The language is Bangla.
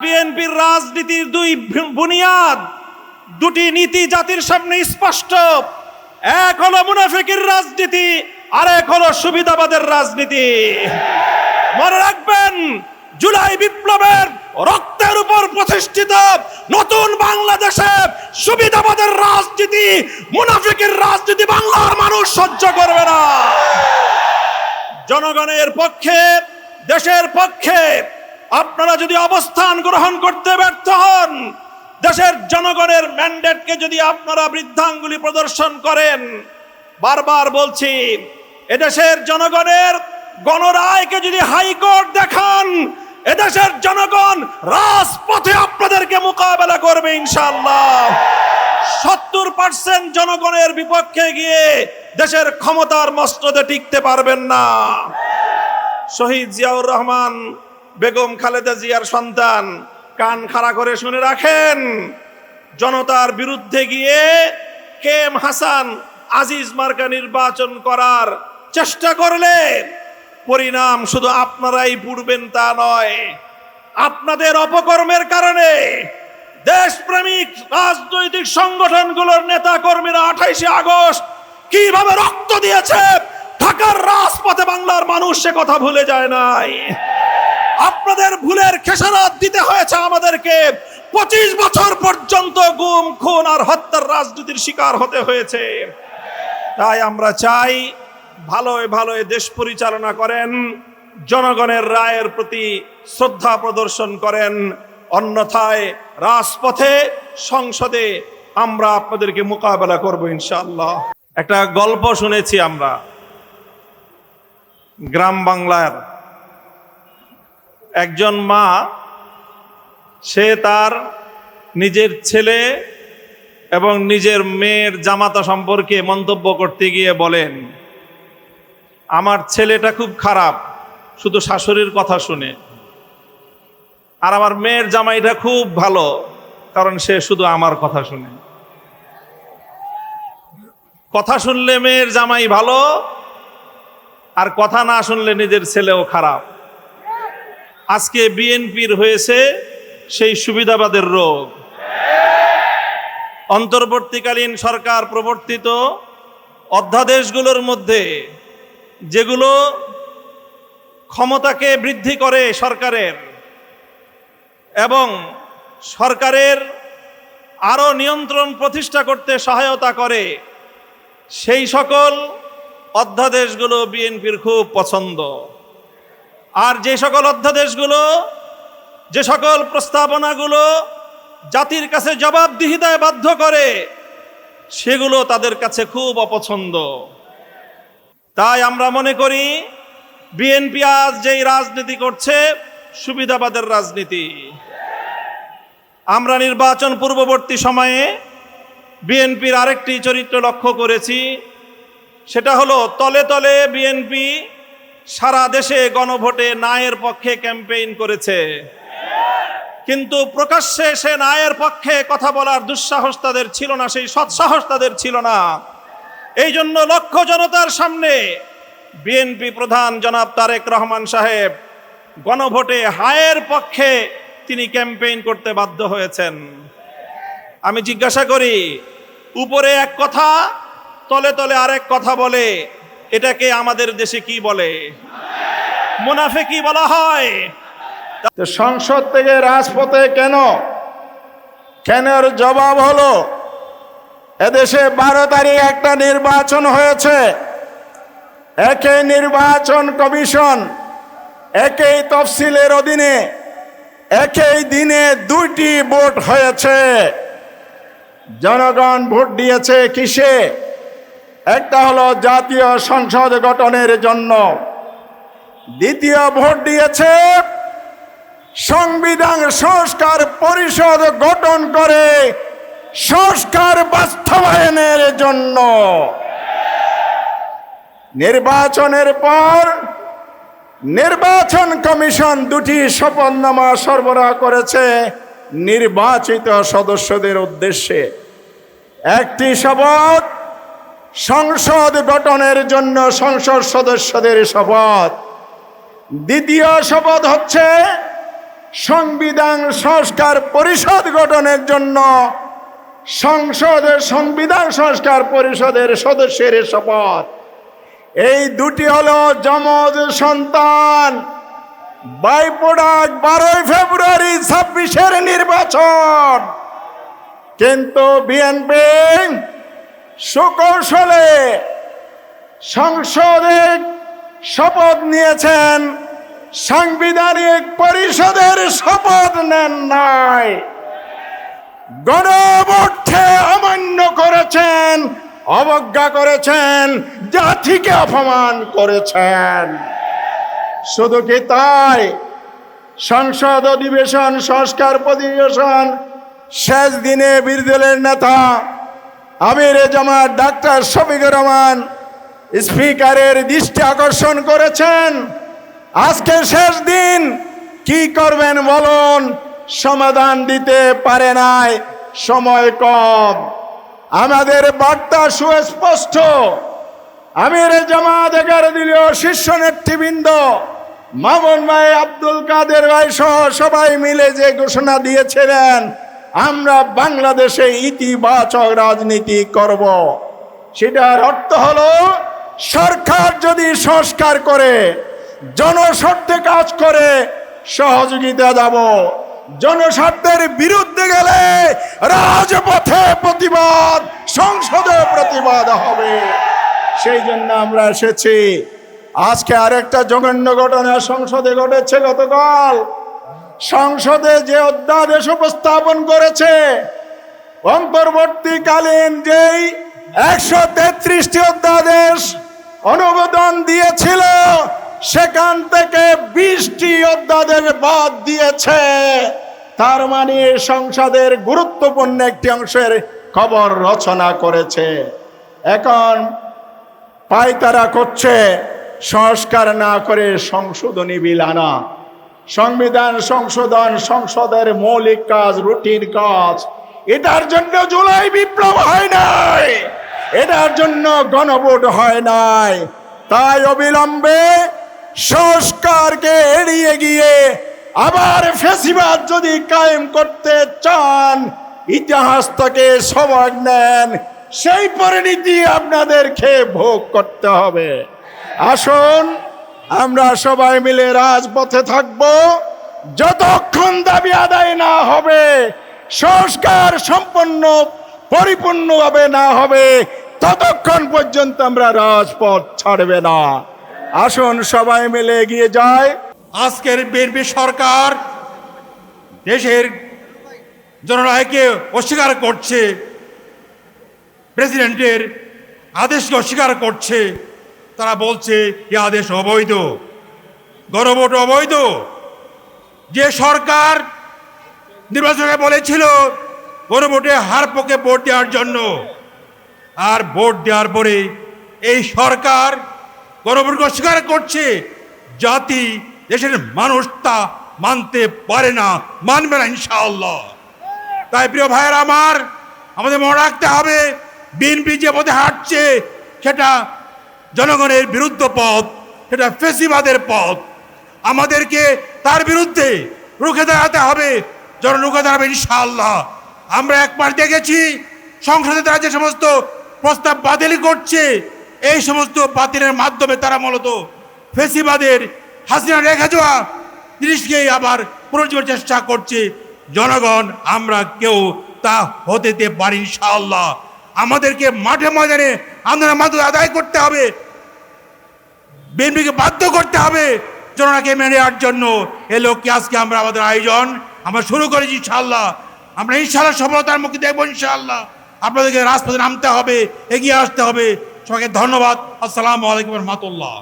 বিএনপির রাজনীতির দুই বুনিয়াদ, দুটি নীতি জাতির সামনে স্পষ্ট। এক হলো মুনাফিকের রাজনীতি, আর এক হলো সুবিধাবাদের রাজনীতি। মনে রাখবেন, জুলাই বিপ্লবের রক্তের উপর প্রতিষ্ঠিত নতুন বাংলাদেশে সুবিধাবাদের রাজনীতি, মুনাফিকের রাজনীতি বাংলার মানুষ সহ্য করবে না। জনগণের পক্ষে, দেশের পক্ষে আপনারা যদি অবস্থান গ্রহণ করতে ব্যর্থ হন, দেশের জনগণের ম্যান্ডেটকে যদি আপনারা বৃদ্ধাঙ্গুলি প্রদর্শন করেন, বারবার বলছি, এদেশের জনগণের গণরায়কে যদি হাইকোর্ট দেখান, এদেশের জনগণ রাজপথে আপনাদেরকে মোকাবেলা করবে ইনশাআল্লাহ। 70% জনগণের বিপক্ষে গিয়ে দেশের ক্ষমতার মস্তদে টিকতে পারবেন না। শহীদ জিয়াউর রহমান, বেগম খালেদা জিয়ার সন্তান, কান খাড়া করে শুনে রাখেন, জনতার বিরুদ্ধে গিয়ে কেএম হাসান আজিজ মার্কা নির্বাচন করার চেষ্টা করলে পরিণাম শুধু আপনারাই পুড়বেন তা নয়, আপনাদের অপকর্মের কারণে দেশপ্রেমিক রাজনৈতিক সংগঠনগুলোর নেতা কর্মীরা 28 আগস্ট কিভাবে রক্ত দিয়েছে ঢাকার রাজপথে, বাংলার মানুষ সে কথা ভুলে যায় নাই। আপনাদের ভুলের খেসারত দিতে হয়েছে আমাদেরকে। 25 বছর পর্যন্ত গুম, খুন আর হত্যার রাজনীতির শিকার হতে হয়েছে। তাই আমরা চাই ভালোয় ভালোয় দেশ পরিচালনা করেন, জনগণের রায়ের প্রতি শ্রদ্ধা প্রদর্শন করেন, অন্যথায় রাজপথে, সংসদে আমরা আপনাদেরকে মোকাবেলা করব ইনশাআল্লাহ। একটা গল্প শুনেছি আমরা গ্রাম বাংলার। একজন মা, সে তার নিজের ছেলে এবং নিজের মেয়ের জামাতা সম্পর্কে মন্তব্য করতে গিয়ে বলেন, আমার ছেলেটা খুব খারাপ, শুধু শাশুড়ির কথা শুনে, আর আমার মেয়ের জামাইটা খুব ভালো, কারণ সে শুধু আমার কথা শুনে। কথা শুনলে মেয়ের জামাই ভালো, আর কথা না শুনলে নিজের ছেলেও খারাপ। আজকে বিএনপির হয়েছে সেই সুবিধাবাদের রোগ। অন্তর্বর্তীকালীন সরকার প্রবর্তিত অধ্যাদেশগুলোর মধ্যে যেগুলো ক্ষমতাকে বৃদ্ধি করে সরকারের এবং সরকারের আরো নিয়ন্ত্রণ প্রতিষ্ঠা করতে সহায়তা করে, সেই সকল অধ্যাদেশগুলো বিএনপির খুব পছন্দ। আর যে সকল অধ্যাদেশগুলো, যে সকল প্রস্তাবনাগুলো জাতির কাছে জবাবদিহিতায় বাধ্য করে, সেগুলো তাদের কাছে খুব অপছন্দ। তাই আমরা মনে করি বিএনপি আজ যেই রাজনীতি করছে, সুবিধাবাদের রাজনীতি। আমরা নির্বাচন পূর্ববর্তী সময়ে বিএনপির আরেকটি চরিত্র লক্ষ্য করেছি, সেটা হলো তলে তলে বিএনপি সারা দেশে গণভোটে ন্যায়ের পক্ষে ক্যাম্পেইন করেছে, কিন্তু প্রকাশ্যে সে ন্যায়ের পক্ষে কথা বলার দুঃসাহস তাদের ছিল না, সেই সৎসাহস তাদের ছিল না। এই জন্য লক্ষ জনতার সামনে বিএনপি প্রধান জনাব তারেক রহমান সাহেব গণভোটে হায়ের পক্ষে তিনি ক্যাম্পেইন করতে বাধ্য হয়েছেন। আমি জিজ্ঞাসা করি, উপরে এক কথা, তলে তলে আরেক কথা বলে, এটাকে আমাদের দেশে কি বলে? মুনাফিকি বলা হয়। সংসদ থেকে রাজপথে কেন কেনের জবাব হলো, এদেশে 12 তারিখ একটা নির্বাচন হয়েছে, একই নির্বাচন কমিশন, একই তফসিলের অধীনে একই দিনে 2টি ভোট হয়েছে। জনগণ ভোট দিয়েছে কিসে? একটা হলো জাতীয় সংসদ গঠনের জন্য, দ্বিতীয় ভোট দিয়েছে সংবিধান সংস্কার পরিষদ গঠন করে সংস্কার বাস্তবায়নের জন্য। নির্বাচনের পর নির্বাচন কমিশন 2টি শপথনামা সরবরাহ করেছে নির্বাচিত সদস্যদের উদ্দেশ্যে। একটি শপথ সংসদ গঠনের জন্য সংসদ সদস্যদের শপথ, দ্বিতীয় শপথ হচ্ছে সংবিধান সংস্কার পরিষদ গঠনের জন্য সংবিধান সংস্কার পরিষদের সদস্যের শপথ। এই দুটি হলো যমজ সন্তান। বাই প্রোডাক্ট 12 ফেব্রুয়ারি 26-এর নির্বাচন। কিন্তু বিএনপি সুকৌশলে সংসদে শপথ নিয়েছেন, সাংবিধানিক পরিষদের শপথ নেন নাই। গণভোটে অমান্য করেছেন, অবজ্ঞা করেছেন, জাতিকে অপমান করেছেন। শুধু কি তাই, সংসদ অধিবেশন সংস্কার অধিবেশন শেষ দিনে বিরোধী দলের নেতা আমির জামাত ডাক্তার শফিকুর রহমান স্পিকারের দৃষ্টি আকর্ষণ করেছেন। আজকে শেষ দিন, কি করবেন বলুন? সমাধান দিতে পারে নাই, সময় কম। আমাদের বার্তা সুস্পষ্ট। আমির জামাত 11 দলীয় শীর্ষ নেতৃবৃন্দ মামুন ভাই, আব্দুল কাদের ভাই সহ সবাই মিলে যে ঘোষণা দিয়েছিলেন, আমরা বাংলাদেশে ইতিবাচক রাজনীতি করব, সেটার অর্থ হলো সরকার যদি সংস্কার করে, জনস্বার্থে কাজ করে, সহযোগিতা দেব। জনস্বার্থের বিরুদ্ধে গেলে রাজপথে প্রতিবাদ, সংসদে প্রতিবাদ হবে। সেই জন্য আমরা এসেছি। আজকে আরেকটা জঘন্য ঘটনা সংসদে ঘটেছে। গতকাল সংসদে যে অধ্যাদেশ উপস্থাপন করেছে, অন্তর্বর্তীকালীন যেই 133টি অধ্যাদেশ অনুমোদন দিয়েছিল, সেখান থেকে 20টি অধ্যাদেশ বাদ দিয়েছে। তার মানে সংসদের গুরুত্বপূর্ণ একটি অংশের খবর রচনা করেছে। এখন পায়তারা করছে সংস্কার না করে সংশোধনী বিল আনা। সংবিধান সংশোধন সংসদের মৌলিক কাজ, রুটিন কাজ। এটার জন্য জুলাই বিপ্লব হয় নাই, এটার জন্য গণভোট হয় নাই। তাই অবিলম্বে সংস্কারকে এড়িয়ে গিয়ে আবার ফ্যাসিবাদ যদি কায়েম করতে চান, ইতিহাস থেকে সবক নেন, সেই পরিণতি আপনাদেরকে ভোগ করতে হবে। আসুন আমরা সবাই মিলে রাজপথে থাকব। যতক্ষণ দাবি আদায় না হবে, সংস্কার সম্পন্ন পরিপূর্ণভাবে না হবে, ততক্ষণ পর্যন্ত আমরা রাজপথ ছাড়বে না। আসুন সবাই মিলে এগিয়ে যায়। আজকের বিএনপি সরকার দেশের জনগণকে অস্বীকার করছে, প্রেসিডেন্টের আদেশকে অস্বীকার করছে। তারা বলছে এই আদেশ অবৈধ, গণভোট অবৈধ। যে সরকার নির্বাচনে বলেছিল গণভোটে হার পক্ষে ভোট দেওয়ার জন্য, আর ভোট দেওয়ার পরে এই সরকার গণভোটকে অস্বীকার করছে। জাতি, দেশের মানুষ তা মানতে পারে না, মানবে না ইনশাআল্লাহ। তাই প্রিয় ভাইয়েরা আমার, আমাদের মনে রাখতে হবে, বিএনপি যে পথে হাঁটছে সেটা জনগণের বিরুদ্ধ পথ, সেটা ফেসিবাদের পথ। আমাদেরকে তার বিরুদ্ধে রুখে দাঁড়াতে হবে, জন রুখে দাঁড়াবে ইনশাআল্লাহ। আমরা একবার দেখেছি সংসদে তারা যে সমস্ত প্রস্তাব বাতিল করছে, এই সমস্ত বাতিলের মাধ্যমে তারা মূলত ফেসিবাদের হাসিনা রেখে যাওয়া জিনিসকেই আবার পুনর্জীবনের চেষ্টা করছে। জনগণ আমরা কেউ তা হতে পারি ইনশাআল্লাহ। আমাদেরকে মাঠে ময়দানে আন্দোলনের মাধ্যমে আদায় করতে হবে, বিএনপিকে বাধ্য করতে হবে জনগণকে মেনে নেওয়ার জন্য। এ লক্ষ্যে আজকে আমরা আমাদের আয়োজন আমরা শুরু করেছি ইনশাআল্লাহ। আমরা ইনশাআল্লাহ সফলতার মুখে দেখবো ইনশাআল্লাহ। আপনাদেরকে রাজপথে নামতে হবে, এগিয়ে আসতে হবে। সবাইকে ধন্যবাদ। আসসালামু আলাইকুম রহমতুল্লাহ।